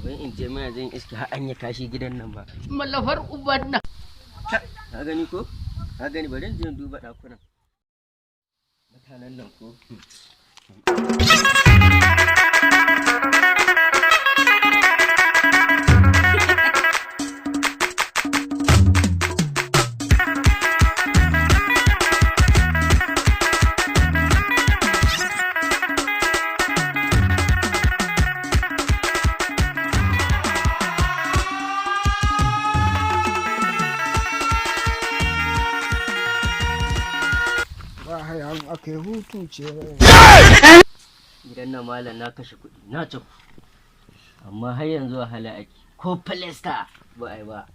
Wai in je mana zan iska har an ya kashi gidan nan ba. Mallafar uban nan. Ka gani ko? Ka gani bari in je duba ɗakunan. Mutanen nan ko? Aka yi hutu ce Gidan nan malam na kashe kuɗi na tafi. Amma har yanzu wahala ake ko falesta ba ai ba.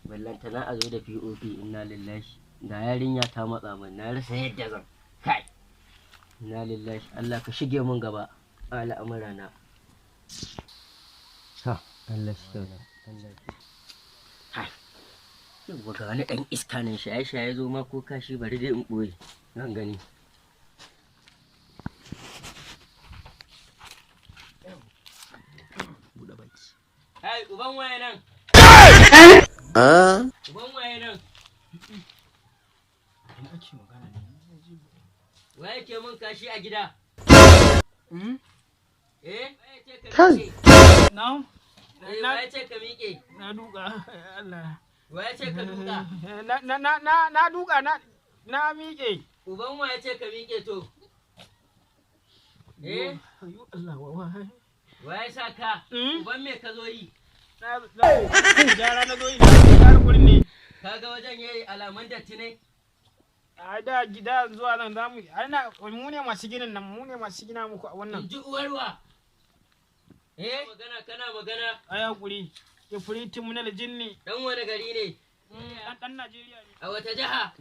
Ballantana a zo da POP inna lillahi. Da yarinya ta matsa min na rasa yadda zan. Kai. Inna lillahi Allah ka shige mun gaba al'amura na. Ha Allah shi kyauta. Allah shi. Hai. Yau ga wani ɗan iska nan shaye-shaye zo ma ko kashi bari dai in ɓoye. Zan gani. Hai, uban waye nan? Uban waye nan? Waye ke mun kashi a gida? Waye ce ka miƙe? Waye ce ka miƙe? na duka Allah Waye ce ka duka? na duka na miƙe Uban waye ce ka miƙe to? Allah Waye sa ka? Uban me ka zo yi? Jara na zo yi gyara gurin ne. Ka ga wajen yayi alamun datti ne? A da gida zuwa nan za mu ana mu ne masu ginin nan mu ne masu gina muku a wannan. In ji uwarwa. Magana kana magana. Ai hakuri. Ifritin mun da jinni. Dan wani gari ne? Dan Najeriya ne. A wata jiha?